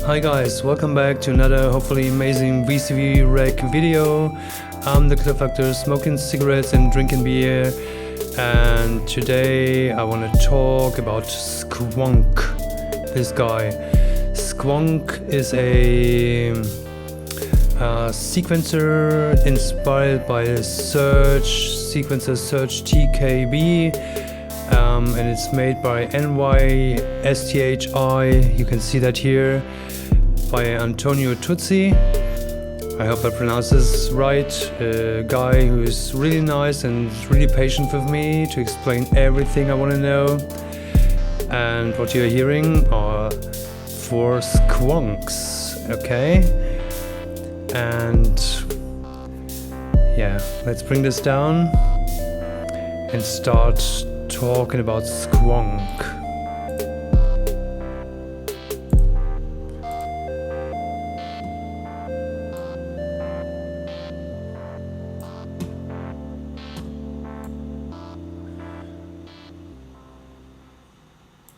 Hi guys, welcome back to another hopefully amazing VCV rec video. I'm the Cliff Actor, smoking cigarettes and drinking beer, and today I want to talk about Squonk. This guy. Squonk is a sequencer inspired by Serge, sequencer Serge TKB. And it's made by NYSTHI, you can see that here, by Antonio Tuzzi. I hope I pronounced this right. A guy who is really nice and really patient with me to explain everything I want to know. And what you're hearing are 4 squonks, okay? And yeah, let's bring this down and start talking about Squonk.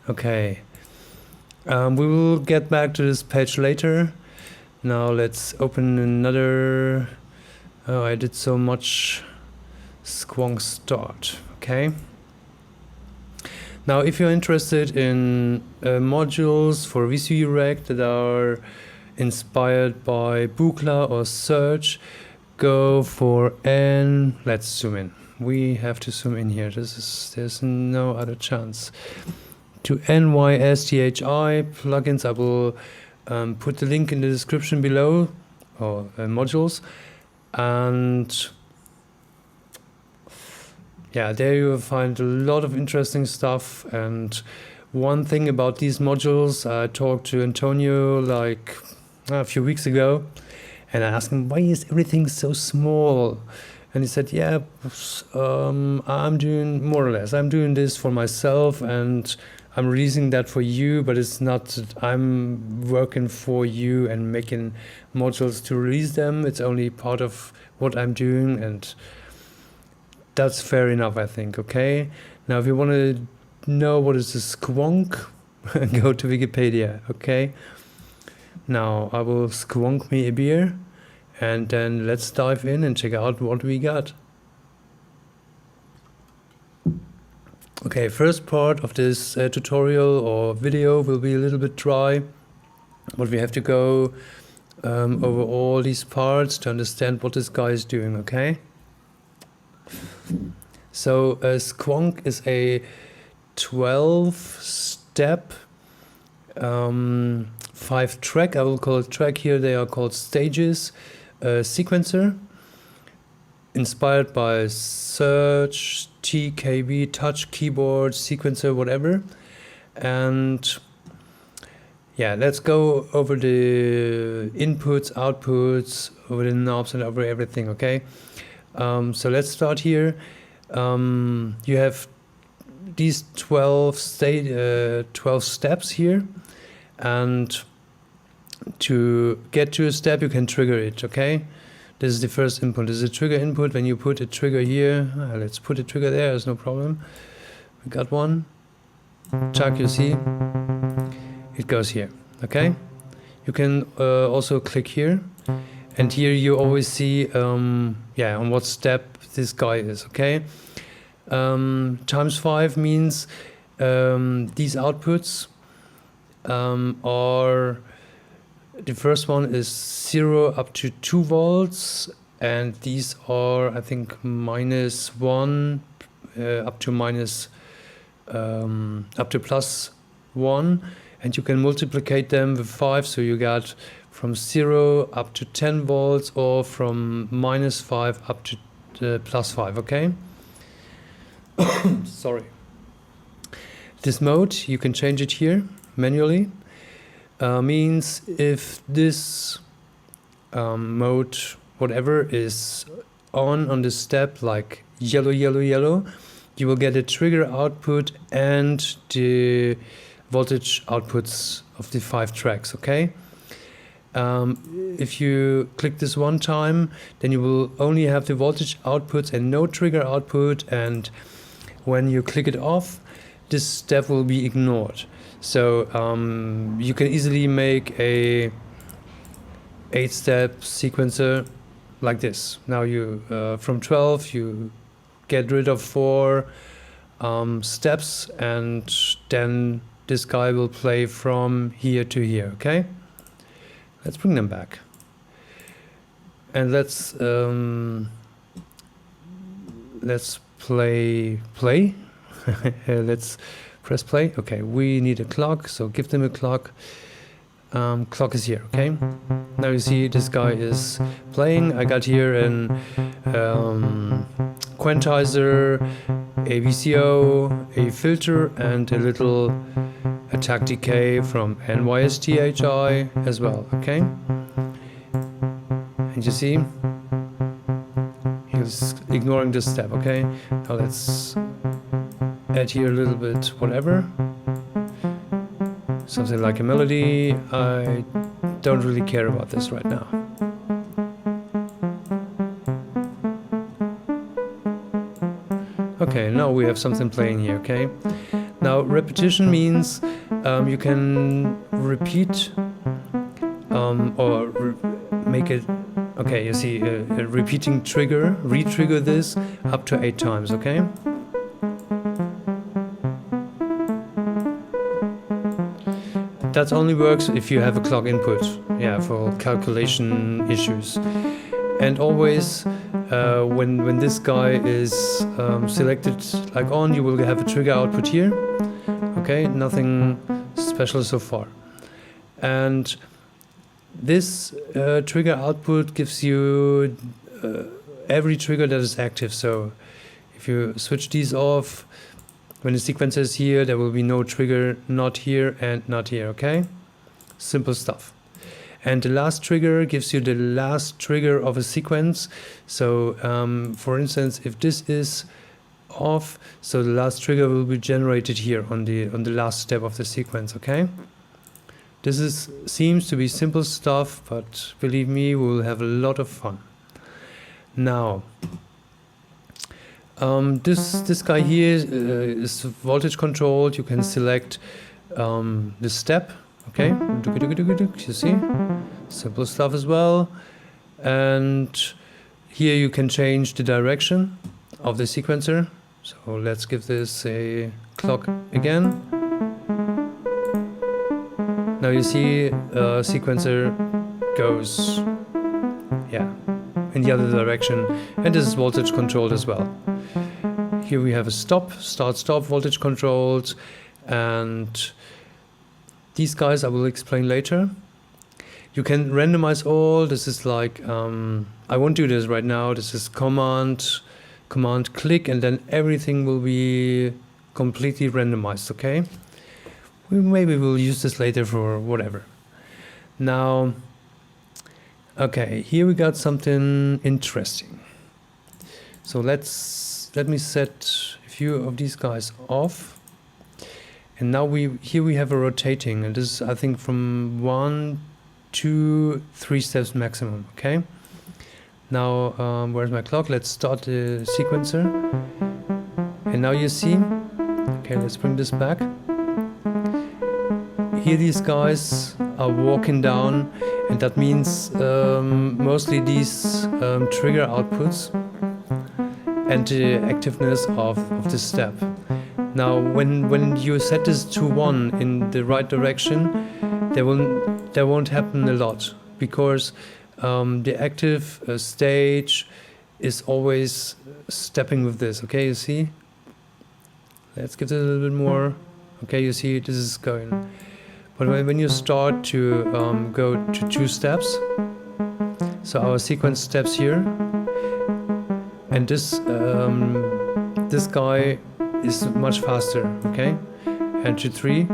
Okay, we will get back to this page later. Now let's open another. Oh, I did so much. Squonk start, okay? Now, if you're interested in modules for VCV rec that are inspired by Buchla or Serge, go for let's zoom in. We have to zoom in here. There's no other chance. To NYSTHI plugins, I will put the link in the description below, or modules, and yeah, there you will find a lot of interesting stuff. And one thing about these modules, I talked to Antonio like a few weeks ago, and I asked him, why is everything so small? And he said, yeah, I'm doing more or less. I'm doing this for myself, and I'm releasing that for you, but it's not that I'm working for you and making modules to release them. It's only part of what I'm doing, and that's fair enough, I think, okay? Now, if you want to know what is a squonk, go to Wikipedia, okay? Now, I will squonk me a beer, and then let's dive in and check out what we got. Okay, first part of this tutorial or video will be a little bit dry, but we have to go over all these parts to understand what this guy is doing, okay? So Squonk is a 12-step 5-track, I will call it track here, they are called stages, sequencer, inspired by Serge, TKB, touch, keyboard, sequencer, whatever. And yeah, let's go over the inputs, outputs, over the knobs and over everything, okay? So let's start here. You have these 12 steps here, and to get to a step you can trigger it, okay? This is the first input. This is a trigger input. When you put a trigger here, let's put a trigger there, there's no problem. We got one. Chuck, you see? It goes here, okay? You can also click here. And here you always see, yeah, on what step this guy is, okay? Times 5 means these outputs are, the first one is 0 up to 2 volts, and these are, I think, -1 up to +1, and you can multiplicate them with 5, so you got from 0 up to 10 volts, or from -5 up to +5, okay? Sorry. This mode, you can change it here manually. Means if this mode, whatever, is on the step, like yellow, yellow, yellow, you will get a trigger output and the voltage outputs of the 5 tracks, okay? If you click this one time, then you will only have the voltage outputs and no trigger output, and when you click it off, this step will be ignored. So you can easily make a 8-step sequencer like this. Now you from 12 you get rid of 4 steps, and then this guy will play from here to here. Okay, let's bring them back, and let's play. Let's press play. Okay, we need a clock, so give them a clock. Clock is here. Okay, now you see this guy is playing. I got here an quantizer, a VCO, a filter, and a little attack decay from NYSTHI as well. Okay, and you see he's ignoring this step. Okay, now let's add here a little bit whatever, something like a melody. I don't really care about this right now. Okay, now we have something playing here. Okay, now repetition means you can repeat or make it. Okay, you see a repeating trigger, re-trigger this up to 8 times. Okay. That only works if you have a clock input, yeah, for calculation issues. And always, when this guy is selected like on, you will have a trigger output here. Okay, nothing special so far. And this trigger output gives you every trigger that is active. So if you switch these off, when the sequencer is here, there will be no trigger, not here and not here. Okay, simple stuff. And the last trigger gives you the last trigger of a sequence. So for instance, if this is off, so the last trigger will be generated here on the last step of the sequence. Okay, this seems to be simple stuff, but believe me, we will have a lot of fun. Now this guy here is voltage controlled. You can select the step. Okay, you see, simple stuff as well. And here you can change the direction of the sequencer. So let's give this a clock again. Now you see sequencer goes, yeah, in the other direction, and this is voltage controlled as well. Here we have a stop, start, stop, voltage controlled, and these guys I will explain later. You can randomize all. This is like, I won't do this right now. This is command click, and then everything will be completely randomized. Okay, maybe we'll use this later for whatever. Now, okay, here we got something interesting. So let me set a few of these guys off. And now here we have a rotating, and this is, I think, from 1, 2, 3 steps maximum. Okay. Now where's my clock? Let's start the sequencer. And now you see. Okay, let's bring this back. Here these guys are walking down, and that means mostly these trigger outputs and the activeness of the step. Now when you set this to 1 in the right direction, there won't happen a lot, because the active stage is always stepping with this. Okay, you see? Let's give it a little bit more. Okay, you see this is going. But when you start to go to 2 steps, so our sequence steps here, and this guy is much faster. Okay, and to 3,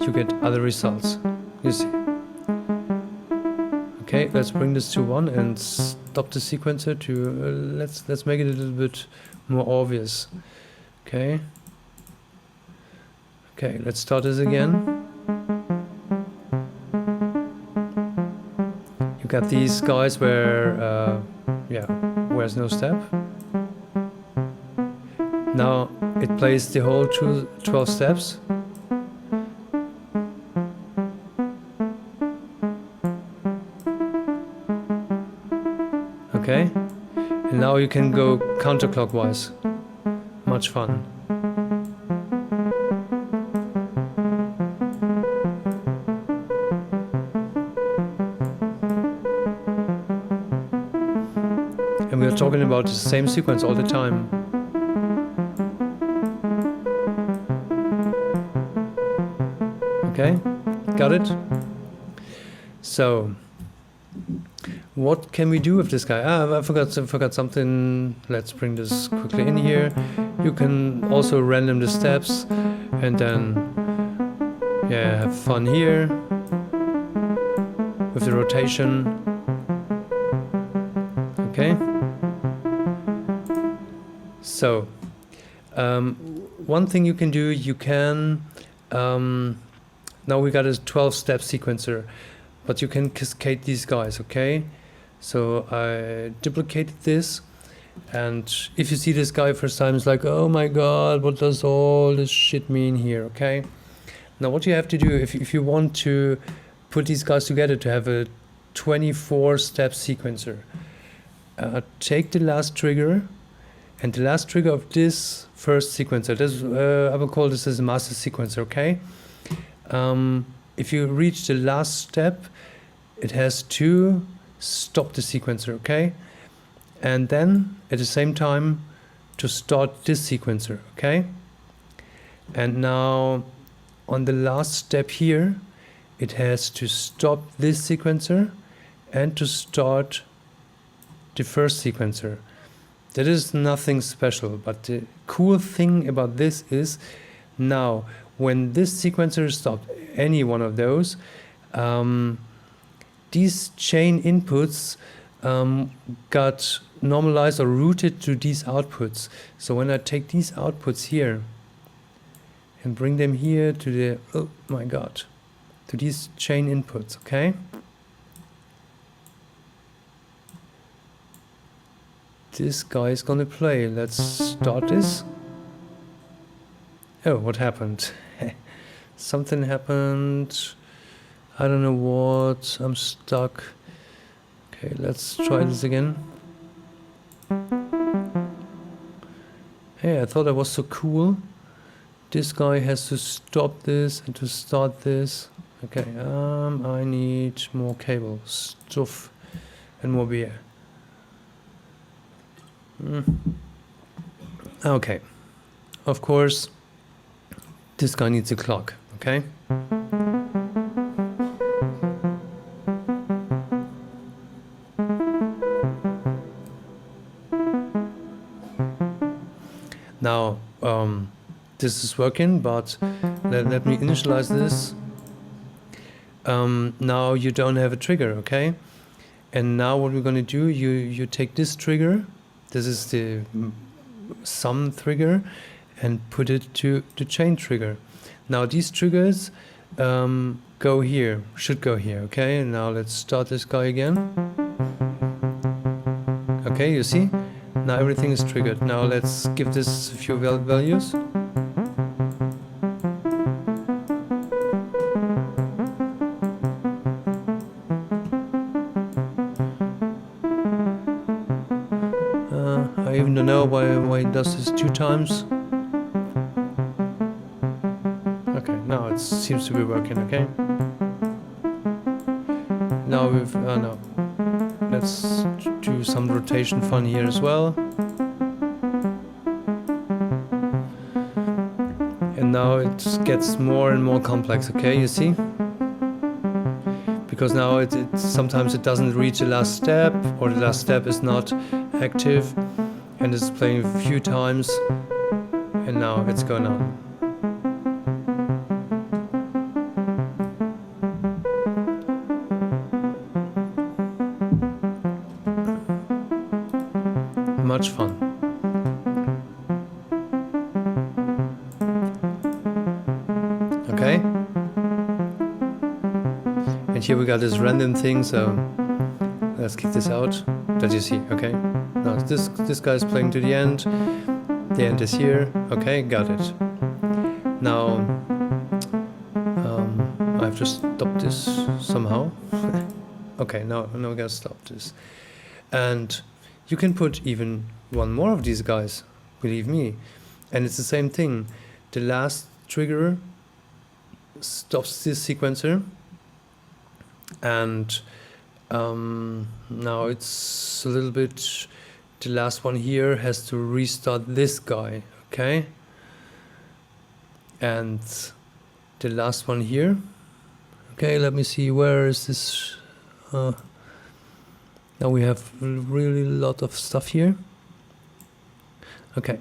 you get other results. You see? Okay, let's bring this to 1 and stop the sequencer to let's make it a little bit more obvious. Okay. Okay, let's start this again. You got these guys where where's no step. Now it plays the whole 12 steps. now you can go counterclockwise. Much fun. And we're talking about the same sequence all the time. Okay, got it? So, what can we do with this guy? I forgot something. Let's bring this quickly in here. You can also random the steps and then, yeah, have fun here with the rotation. Okay. So, one thing you can do, you can, now we got a 12-step sequencer, but you can cascade these guys, okay? So I duplicated this, and if you see this guy first time, it's like, oh my god, what does all this shit mean here, okay? Now what you have to do, if you want to put these guys together to have a 24-step sequencer, take the last trigger, and the last trigger of this first sequencer, this, I will call this as a master sequencer, okay? If you reach the last step, it has to stop the sequencer, okay? And then, at the same time, to start this sequencer, okay? And now, on the last step here, it has to stop this sequencer and to start the first sequencer. That is nothing special, but the cool thing about this is, now, when this sequencer is stopped, any one of those, these chain inputs got normalized or routed to these outputs. So when I take these outputs here and bring them here to the, oh my god, to these chain inputs, okay? This guy is gonna play. Let's start this. Oh, what happened? Something happened. I don't know what. I'm stuck. Okay, let's try this again. Hey, I thought that was so cool. This guy has to stop this and to start this. Okay, I need more cable, stuff, and more beer. Okay, of course, this guy needs a clock, okay? Now, this is working, but let me initialize this. Now you don't have a trigger, okay? And now what we're going to do, you take this trigger, this is the sum trigger, and put it to the chain trigger. Now these triggers go here, should go here, okay? And now let's start this guy again. Okay, you see? Now everything is triggered. Now let's give this a few values. I even don't know why it does this 2 times. Okay, now it seems to be working, okay? Now we've, no. Let's do some rotation fun here as well. And now it gets more and more complex, okay, you see? Because now sometimes it doesn't reach the last step, or the last step is not active, and it's playing a few times, and now it's going on. Much fun. Okay? And here we got this random thing, so let's kick this out. That you see, okay? Now this guy is playing to the end is here, okay, got it. Now I have to stop this somehow. Okay, now we gotta stop this. And You can put even one more of these guys, believe me. And it's the same thing. The last trigger stops this sequencer. And now it's a little bit, the last one here has to restart this guy, okay? And the last one here, okay, let me see, where is this? Now we have really a lot of stuff here. Okay,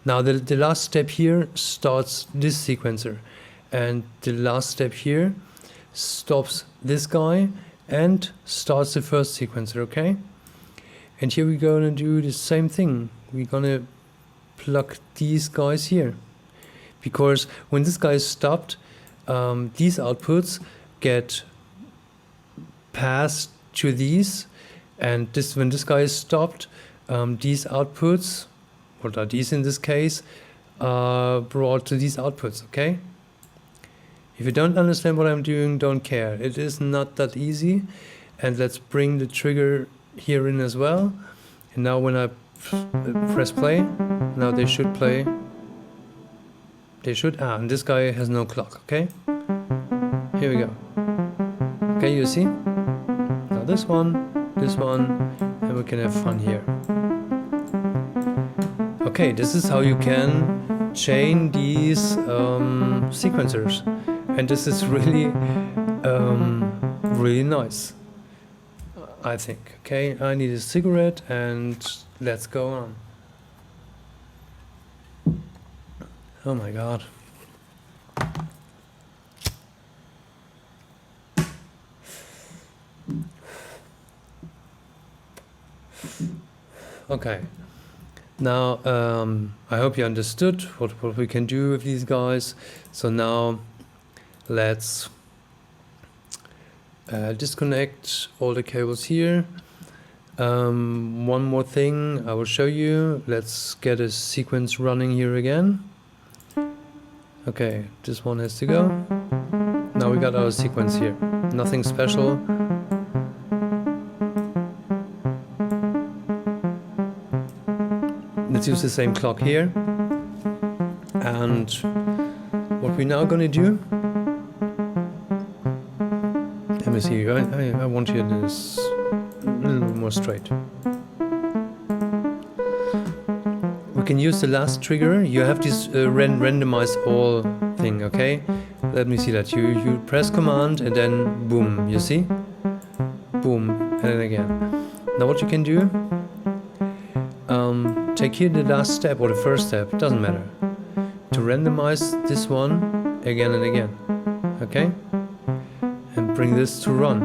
now the last step here starts this sequencer, and the last step here stops this guy and starts the first sequencer, okay? And here we're gonna do the same thing. We're gonna plug these guys here, because when this guy is stopped, these outputs get passed to these, and this, when this guy is stopped, these outputs, what are these in this case, are brought to these outputs, okay? If you don't understand what I'm doing, don't care. It is not that easy. And let's bring the trigger here in as well. And now when I press play, now they should play. They should, and this guy has no clock, okay? Here we go. Okay, you see? Now this one, and we can have fun here. Okay, this is how you can chain these sequencers. And this is really, really nice, I think. Okay, I need a cigarette and let's go on. Oh my God. Okay. Now, I hope you understood what we can do with these guys. So now, let's disconnect all the cables here. One more thing I will show you. Let's get a sequence running here again. Okay, this one has to go. Now we got our sequence here. Nothing special. Let's use the same clock here. And what we're now going to do, let me see, I want you to this a little more straight. We can use the last trigger. You have this randomize all thing, okay? Let me see that. You press command and then boom, you see? Boom, and then again. Now what you can do, take here the last step or the first step, doesn't matter, to randomize this one again and again, okay? And bring this to run.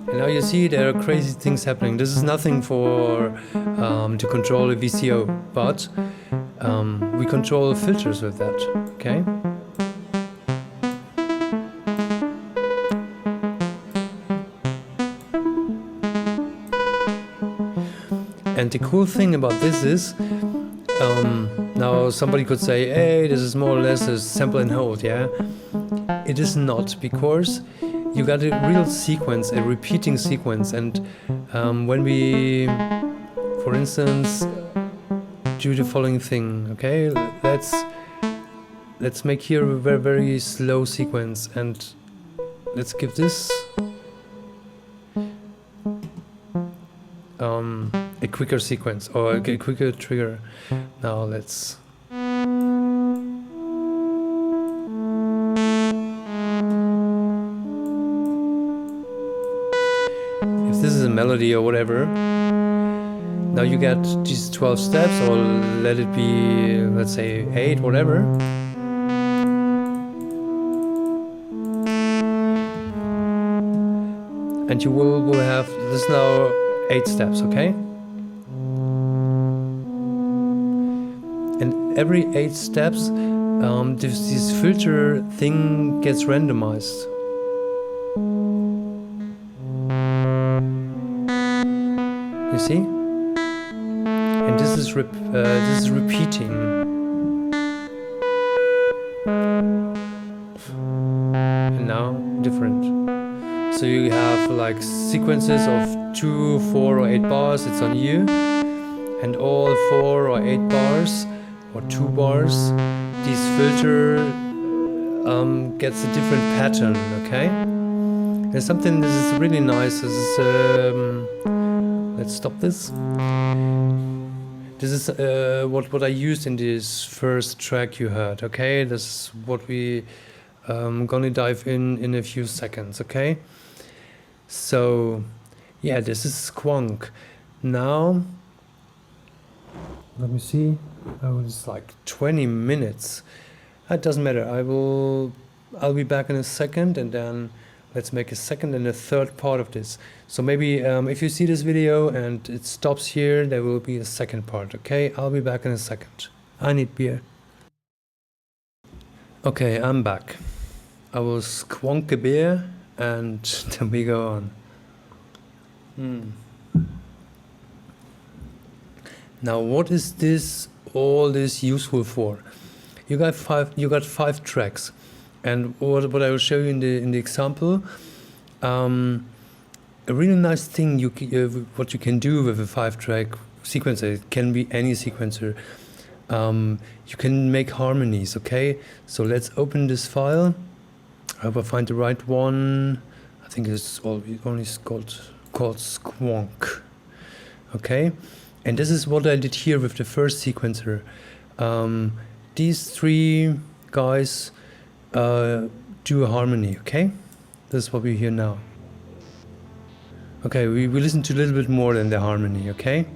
And now you see there are crazy things happening. This is nothing for to control a VCO, but we control filters with that, okay? And the cool thing about this is, now somebody could say, hey, this is more or less a sample and hold, yeah? It is not, because you got a real sequence, a repeating sequence, and when we, for instance, do the following thing, okay? Let's make here a very, very slow sequence, and let's give this a quicker sequence or a quicker trigger. Now let's if this is a melody or whatever, now you get these 12 steps, or let it be, let's say 8, whatever. And you will have this now 8 steps, okay? And every 8 steps, this filter thing gets randomized. You see? And this is repeating. And now different. So so you have like sequences of 2, 4 or 8 bars, it's on you. And all 4 or 8 bars or 2 bars, this filter gets a different pattern, okay? There's something that is really nice. This is, let's stop this. This is what I used in this first track you heard, okay? This is what we gonna dive in a few seconds, okay? So, yeah, this is Squonk. Now, let me see. Oh, it's like 20 minutes. It doesn't matter. I'll be back in a second, and then let's make a second and a third part of this. So maybe if you see this video and it stops here, there will be a second part, okay? I'll be back in a second. I need beer. Okay, I'm back. I will squonk a beer and then we go on. Now, what is all this useful for? You got five tracks, and what I will show you in the example, a really nice thing what you can do with a 5-track sequencer. It can be any sequencer. You can make harmonies. Okay, so let's open this file. I hope I find the right one. I think it's only called Squonk. Okay. And this is what I did here with the first sequencer. These 3 guys do a harmony, okay? This is what we hear now. Okay, we listen to a little bit more than the harmony, okay?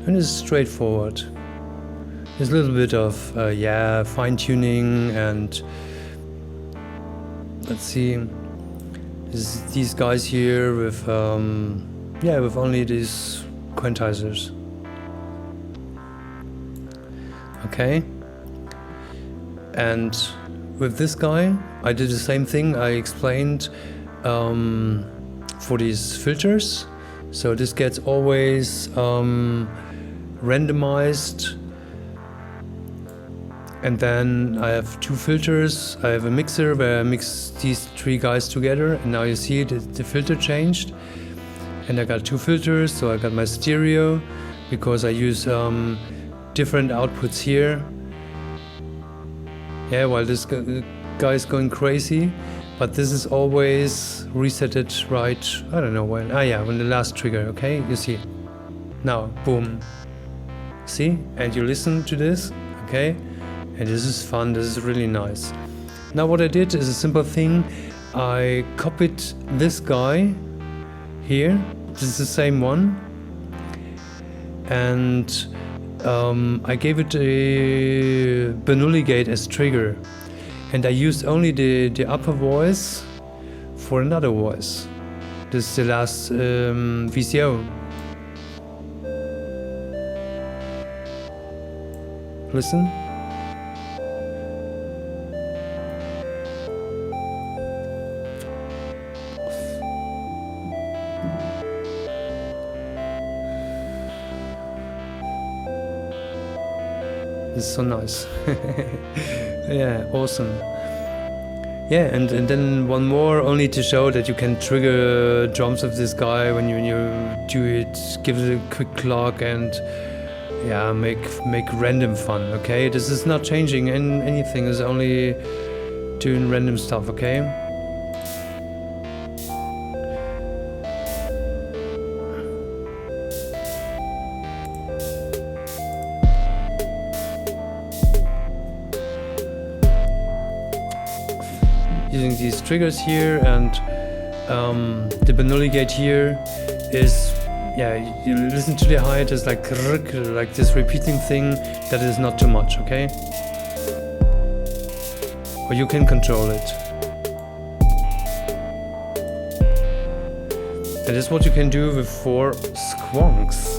And it's straightforward. There's a little bit of, fine-tuning and... Let's see... these guys here with only these quantizers. Okay, and with this guy I did the same thing. I explained for these filters, so this gets always randomized. And then I have 2 filters. I have a mixer where I mix these 3 guys together, and now you see the filter changed. And I got 2 filters, so I got my stereo, because I use different outputs here. Yeah, while this guy is going crazy, but this is always resetted right, I don't know when. When the last trigger, okay? You see. Now, boom. See? And you listen to this, okay? And this is fun, this is really nice. Now what I did is a simple thing. I copied this guy here. This is the same one. And I gave it a Bernoulli gate as trigger. And I used only the upper voice for another voice. This is the last VCO. Listen. It's so nice. Yeah, awesome. Yeah, and then one more, only to show that you can trigger drums of this guy when you do it. Give it a quick clock and yeah, make random fun. Okay, this is not changing anything. It's only doing random stuff. Okay. Using these triggers here, and the Bernoulli gate here is, you listen to the hi-hat, it's like this repeating thing that is not too much, okay? But you can control it. And this is what you can do with 4 squonks.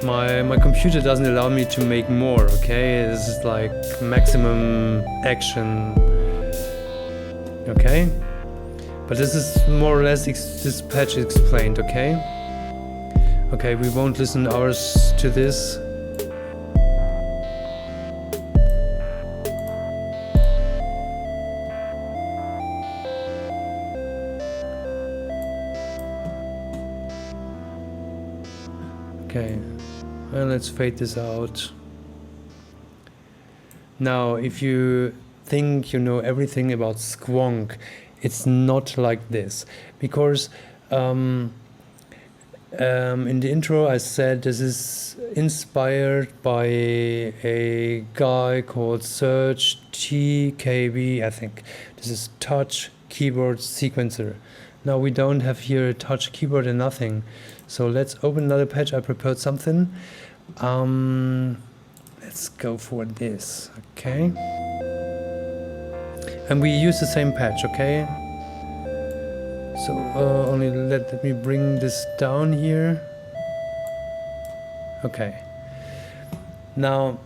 My computer doesn't allow me to make more, okay? This is like maximum action. Okay, but this is more or less this patch explained. Okay, we won't listen hours to this. Okay, well, let's fade this out. Now, if you think you know everything about Squonk, it's not like this, because in the intro I said this is inspired by a guy called Serge TKB, I think. This is touch keyboard sequencer. Now we don't have here a touch keyboard and nothing, so let's open another patch. I prepared something. Let's go for this, okay? And we use the same patch, okay? So only let me bring this down here. Okay. Now,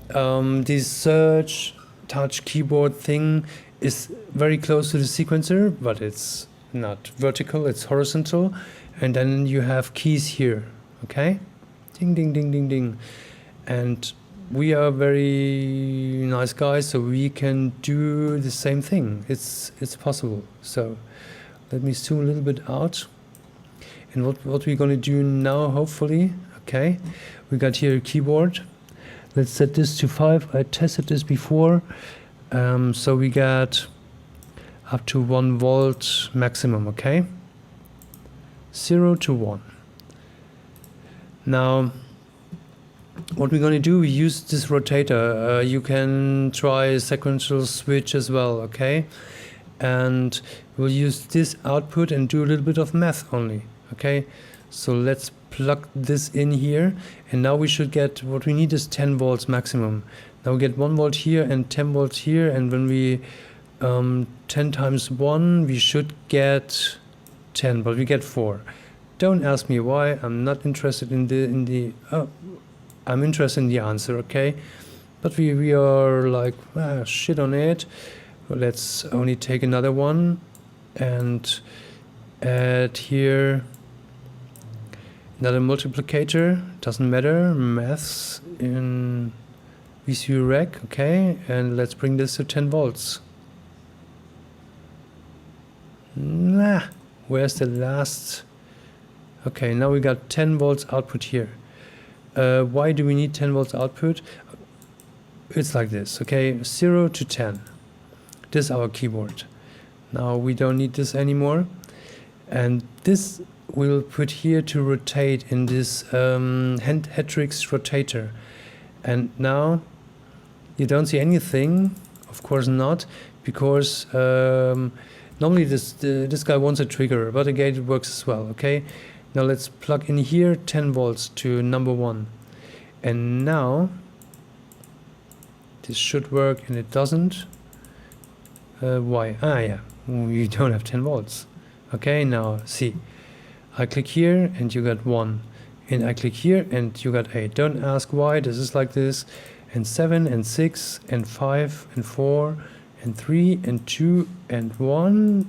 this Serge touch keyboard thing is very close to the sequencer, but it's not vertical, it's horizontal. And then you have keys here, okay? Ding, ding, ding, ding, ding. And we are very nice guys, so we can do the same thing. It's possible. So let me zoom a little bit out. And what we're gonna do now, hopefully, okay, we got here a keyboard. Let's set this to 5. I tested this before. So we got up to 1 volt maximum, okay? 0 to 1. Now, what we're going to do, we use this rotator. You can try a sequential switch as well, okay? And we'll use this output and do a little bit of math only, okay? So let's plug this in here, and now we should get, what we need is 10 volts maximum. Now we get 1 volt here and 10 volts here, and when we 10 times 1, we should get 10, but we get 4. Don't ask me why. I'm not interested in the I'm interested in the answer, okay? But we are like, shit on it. Well, let's only take another one and add here another multiplicator. Doesn't matter. Maths in VCV rec, okay? And let's bring this to 10 volts. Nah, where's the last? Okay, now we got 10 volts output here. Why do we need 10 volts output? It's like this, okay? 0 to 10. This is our keyboard. Now we don't need this anymore. And this we'll put here to rotate in this Hendrix rotator. And now you don't see anything, of course not, because normally this guy wants a trigger, but again it works as well, okay? Now let's plug in here 10 volts to number 1. And now this should work, and it doesn't. Why? Yeah, we don't have 10 volts. Okay, now see. I click here and you got 1. And I click here and you got 8. Don't ask why, this is like this. And 7 and 6 and 5 and 4 and 3 and 2 and 1.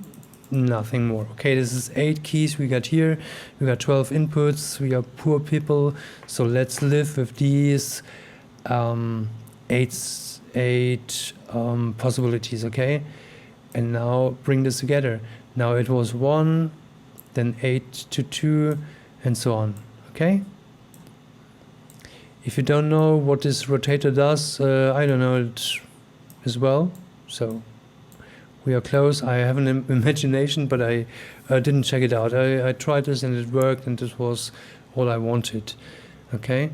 Nothing more. Okay, this is 8 keys we got here. We got 12 inputs. We are poor people, so let's live with these 8 possibilities, okay? And now bring this together. Now it was 1, then 8 to 2, and so on, okay? If you don't know what this rotator does, I don't know it as well, so we are close. I have an imagination, but I didn't check it out. I tried this and it worked, and this was all I wanted, okay?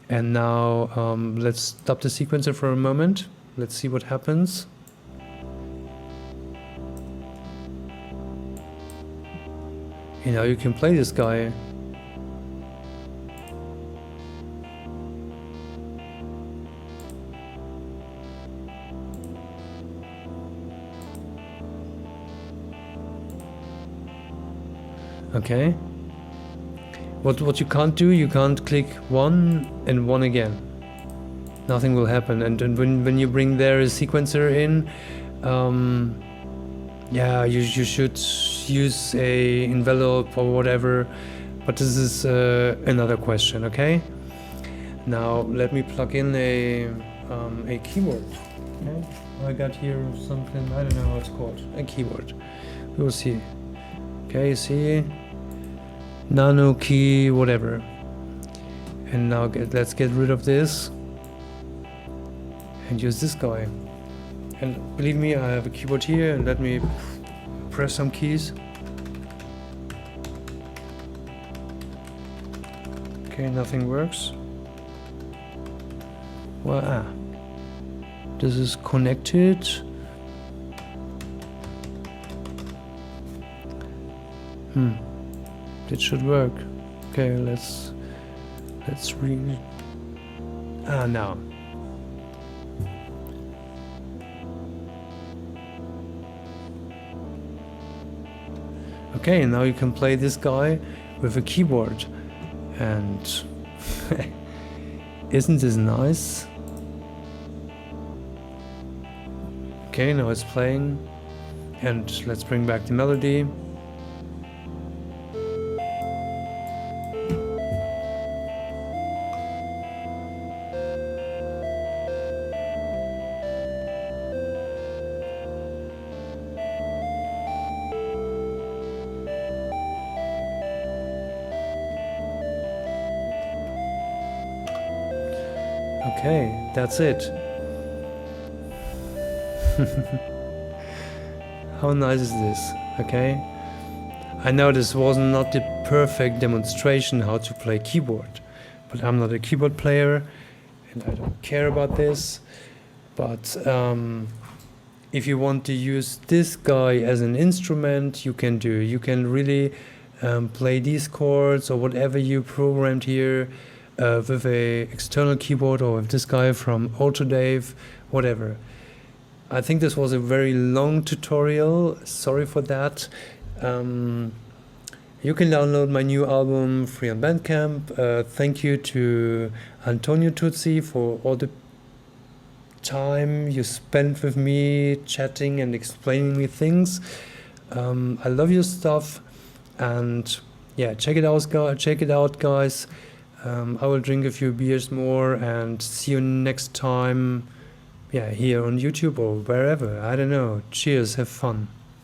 And now let's stop the sequencer for a moment. Let's see what happens. You know, you can play this guy. Okay. What you can't do, you can't click 1 and 1 again. Nothing will happen. And when you bring there a sequencer in, yeah, you should use a envelope or whatever. But this is another question, okay? Now let me plug in a keyboard. Okay? I got here something, I don't know how it's called. A keyboard. We will see. Okay, see? Nano key, whatever. And now let's get rid of this and use this guy. And believe me, I have a keyboard here, and let me press some keys. Okay, nothing works. Well, this is connected. It should work. Okay, let's read. Now. Okay, now you can play this guy with a keyboard. And isn't this nice? Okay, now it's playing. And let's bring back the melody. Okay, that's it. How nice is this? Okay. I know this was not the perfect demonstration how to play keyboard, but I'm not a keyboard player and I don't care about this. But if you want to use this guy as an instrument, you can do. You can really play these chords or whatever you programmed here with a external keyboard or with this guy from Autodave, whatever. I think this was a very long tutorial. Sorry for that. You can download my new album free on Bandcamp. Thank you to Antonio Tuzzi for all the time you spent with me chatting and explaining me things. I love your stuff, and yeah, check it out, guys. I will drink a few beers more and see you next time. Yeah, here on YouTube or wherever. I don't know. Cheers, have fun.